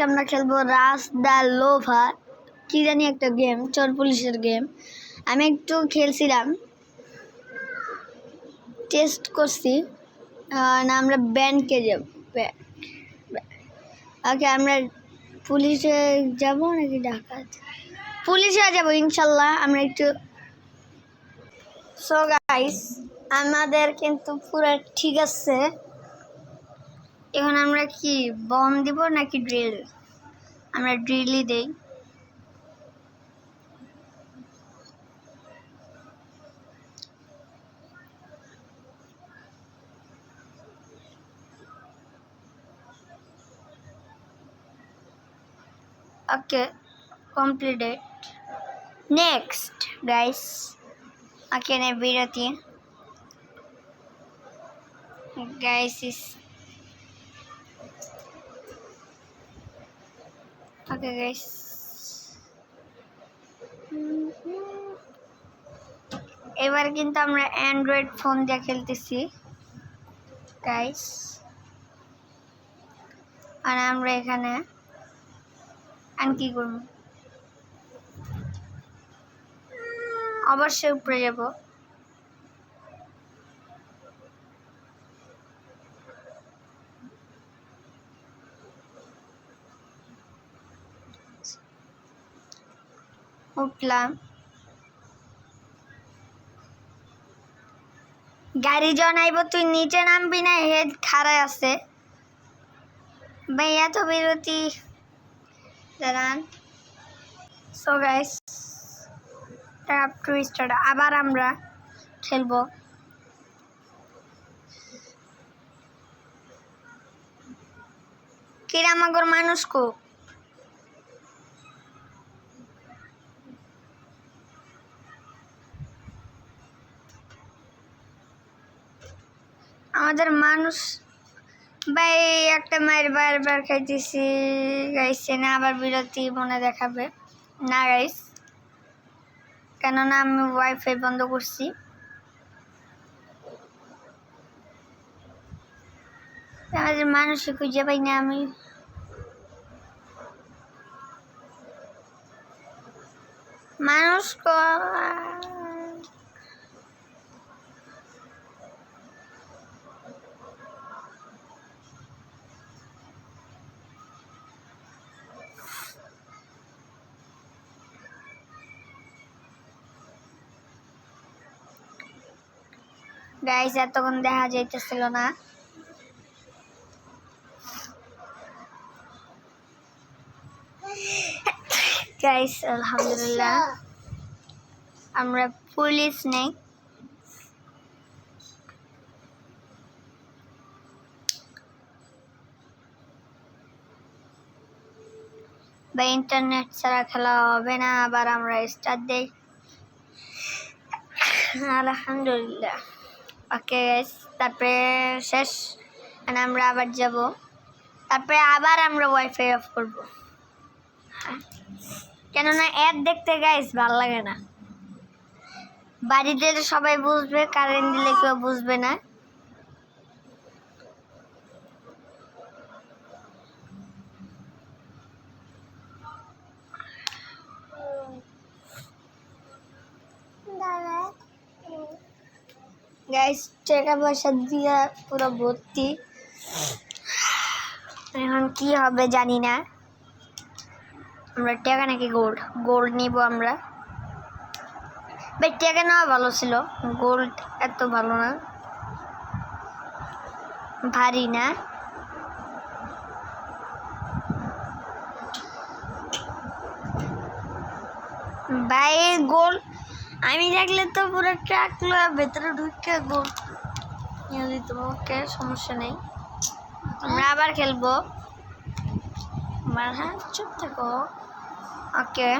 আমরা খেলবো রাস দ্য লোভা, কি জানি একটা গেম, চোর পুলিশের গেম। আমি একটু খেলছিলাম, টেস্ট করছি। না, আমরা ব্যাংকে যাব। ওকে, আমরা পুলিশে যাব নাকি ডাকাত? পুলিশে যাব ইনশাল্লাহ। আমরা একটু সো গাইস, আমাদের কিন্তু পুরো ঠিক আছে। এখন আমরা কি বম দিব নাকি ড্রিল? আমরা ড্রিলই দেই। ওকে, কমপ্লিটেড। নেক্সট গাইস, ওকে নে বিরতি গাইস ইস ওকে গাইস। এবার কিন্তু আমরা অ্যান্ড্রয়েড ফোন দিয়ে খেলতেছি গাইস। আর আমরা এখানে কি করব? অবশ্যই উপরে যাব। উঠলাম। গাড়ি জনাইব, তুই নিচে নামবি না? হেড খাড়ায় আছে ভাইয়া। তো বিরতি দাঁড়ান। So guys, tap to start. আবার আমরা খেলবো। কিরামাগর মানুষ কো? আমাদের মানুষ ভাই একটা মায়ের বারবার খাইতেছি গাইছে না। আবার বিরতি মনে দেখাবে না গাইস, কেননা আমি ওয়াইফাই বন্ধ করছি। আমাদের মানুষই খুঁজে পাই না আমি। মানুষ গাইস এতক্ষণ দেখা যাইতেছিল না। গাইস আলহামদুলিল্লাহ আমরা পুলিশ নেই। বা ইন্টারনেট ছাড়া খেলা হবে না। আবার আমরা স্টার্ট দেই। আলহামদুলিল্লাহ ওকে গাইস, তারপরে শেষ। আমরা আবার যাব, তারপরে আবার আমরা ওয়াইফাই অফ করব, কেননা অ্যাড দেখতে গাইস ভালো লাগে না। বাড়িতে সবাই বুঝবে, কারেন্ট দিলে কেউ বুঝবে না। গাইস টাকা পয়সা দিয়ে পুরো ভর্তি। এখন কি হবে জানি না। আমরা টাকা নাকি গোল্ড? গোল্ড নিব আমরা। ভাই টাকা নেওয়া ভালো ছিল, গোল্ড এত ভালো না, ভারী না। ভাই গোল্ড আমি দেখলে তো পুরো ট্রাক ভেতরে ঢুকে গোল্ড নিয়ে দিত। ওকে সমস্যা নেই, আমরা আবার খেলবো। হ্যাঁ চুপ থাকো। ওকে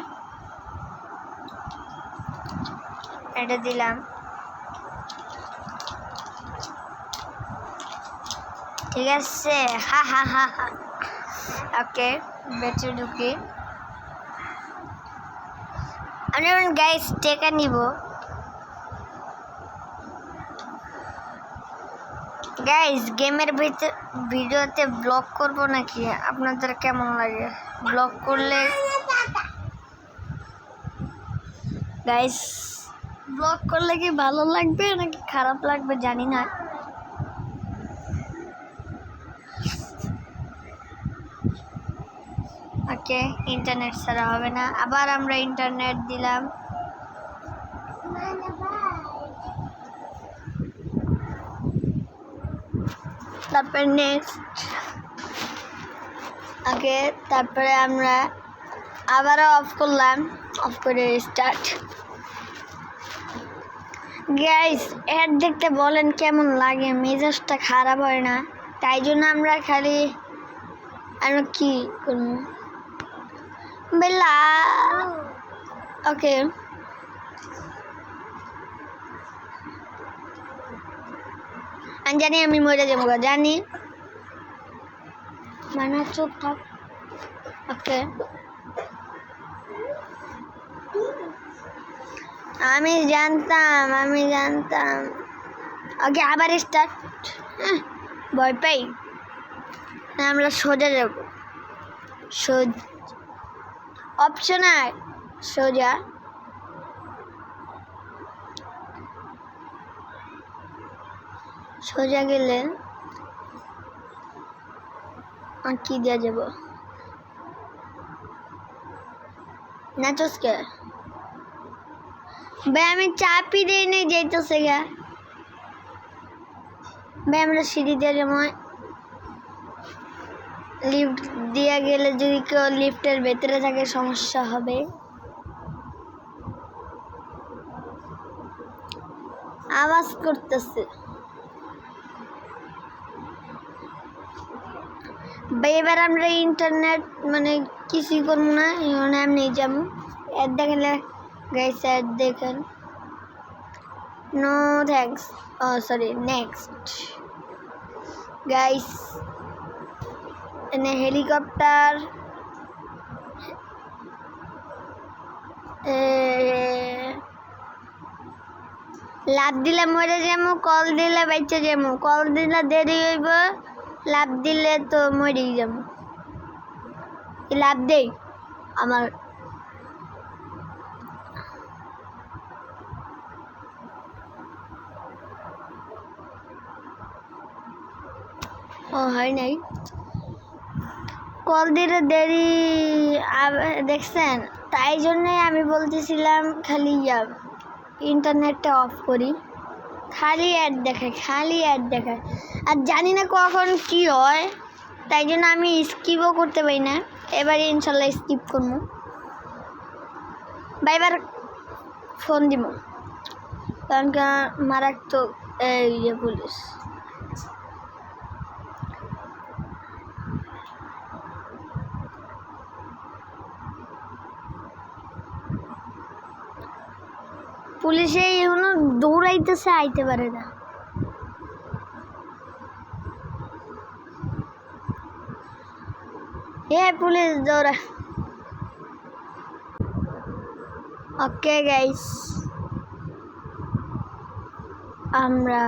এটা দিলাম, ঠিক আছে। হা হা হা হা। ওকে বেঁচে ঢুকি। আমি গাইস টাকা নিব। গাইস গেমের ভিডিওতে ব্লগ করব নাকি আপনাদের কেমন লাগে? ব্লগ করলে গাইস ব্লগ করলে কি ভালো লাগবে নাকি খারাপ লাগবে জানি না। ওকে, ইন্টারনেট ছাড়া হবে না। আবার আমরা ইন্টারনেট দিলাম। তারপর নেক্সট। ওকে, তারপরে আমরা আবারও অফ করলাম, অফ করে স্টার্ট। গাইস অ্যাড দেখতে বলেন কেমন লাগে? মেজাজটা খারাপ হয় না? তাই জন্য আমরা খালি আর কি করব বেলা। ওকে, আমি জানি আমি মরে যাবো, জানি মানে চুপ থাক। ওকে, আমি জানতাম। ওকে, আবার স্টার্ট। ভয় পাই না, আমরা সোজা যাব। অপশন আর সোজা গেলে আর কি দেওয়া যাব না চসকে ভাই, আমি চাপই দিই নাই যাইতেছে গা ভাই। আমরা সিঁড়ি দিয়ে যাবো, লিফট দিয়ে গেলে যদি কেউ লিফটের ভেতরে থাকে সমস্যা হবে। আওয়াজ করতেছে ভাই। এবার আমরা ইন্টারনেট মানে কিছুই করবো না, এমনি যাবো। অ্যাড দেখলে গাইস, অ্যাড দেখেন। No thanks. ও সরি, নেক্সট গাইস। এনে হেলিকপ্টার, লাভ দিলে মরে যাবো, কল দিলে বেঁচে যাবো। কল দিলে দেরি হইব, লাভ দিলে তো মরেই যাবো। লাভ দেই আমার। ও হয় নাই, কল দিলে দেরি দেখছেন। তাই জন্যই আমি বলতেছিলাম খালি ইন্টারনেটটা অফ করি। খালি অ্যাড দেখায় আর জানি না কখন কি হয়। তাই জন্য আমি স্কিপও করতে পারি না। এবারে ইনশাল্লাহ স্কিপ করবো। বা এবার ফোন দিব, কারণ মারাত্মক পুলিশ। পুলিশে এখনো দৌড়াইতেছে, আইতে পারে না। পুলিশ দৌড়া। ওকে গাইস, আমরা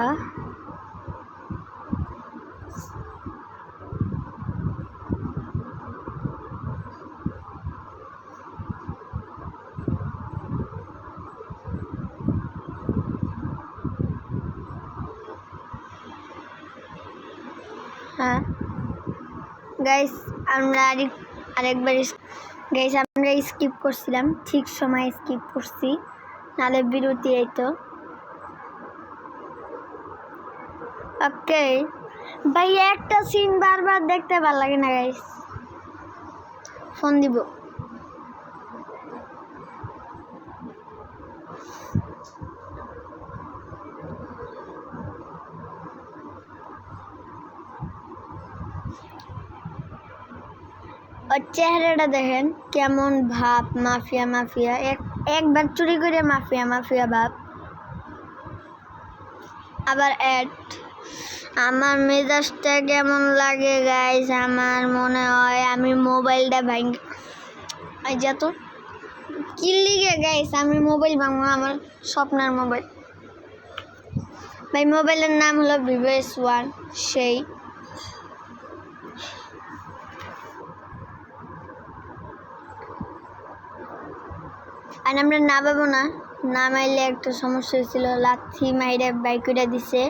হ্যাঁ গাইস, আমরা আরেকবার গাইস আমরা স্কিপ করছিলাম, ঠিক সময় স্কিপ করছি, নাহলে বিরতি এইতো। ওকে ভাই, একটা সিন বারবার দেখতে ভালো লাগে না গাইস। ফোন দিব। ওর চেহারাটা দেখেন কেমন ভাব, মাফিয়া। একবার চুরি করে মাফিয়া ভাব। আবার অ্যাড। আমার মেজাজটা কেমন লাগে গাইস? আমার মনে হয় আমি মোবাইলটা ভাঙ যা তো কি লিগে গাইস, আমি মোবাইল ভাঙবো, আমার স্বপ্নের মোবাইল। ভাই মোবাইলের নাম হলো ভিভো S1 সেই। আর আমরা নামাবো না, নামাইলে একটা সমস্যা হয়েছিল, লাথি মাইরে বাইকুটা দিছে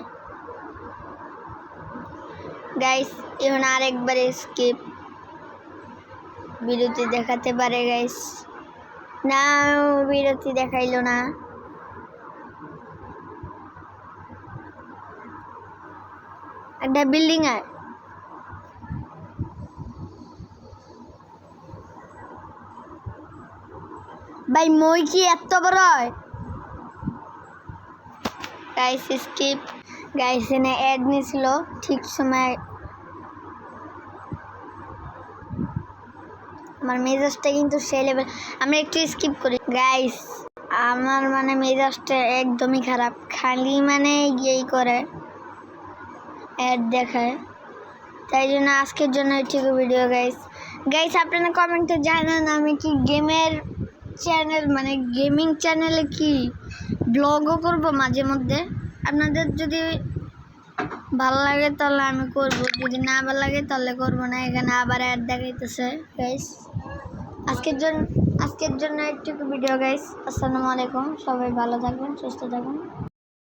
গাইস। এখন আরেকবার স্কিপ, বিরতি দেখাতে পারে গাইস। না বিরতি দেখাইলো না। একটা বিল্ডিং আর ভাই মই কি এত বড় হয় গাইস। স্কিপ গাইস, এনে অ্যাড নিছিল ঠিক সময়। আমার মেজাজটা কিন্তু সেই লেভেল। আমরা একটু স্কিপ করি গাইস। আমার মানে মেজাজটা একদমই খারাপ, খালি মানে ইয়েই করে, অ্যাড দেখায়। তাই জন্য আজকের জন্য এটুকু ভিডিও গাইস। গাইস আপনারা কমেন্টে জানান আমি কি গেমের চ্যানেল মানে গেমিং চ্যানেলে কি ব্লগও করব মাঝে মধ্যে। আপনাদের যদি ভালো লাগে তাহলে আমি করব, যদি না ভালো লাগে তাহলে করব না। এখানে আবার অ্যাড দেখাইতেছে গাইস। আজকের জন্য একটু ভিডিও গাইস। আসসালামু আলাইকুম, সবাই ভালো থাকবেন, সুস্থ থাকবেন।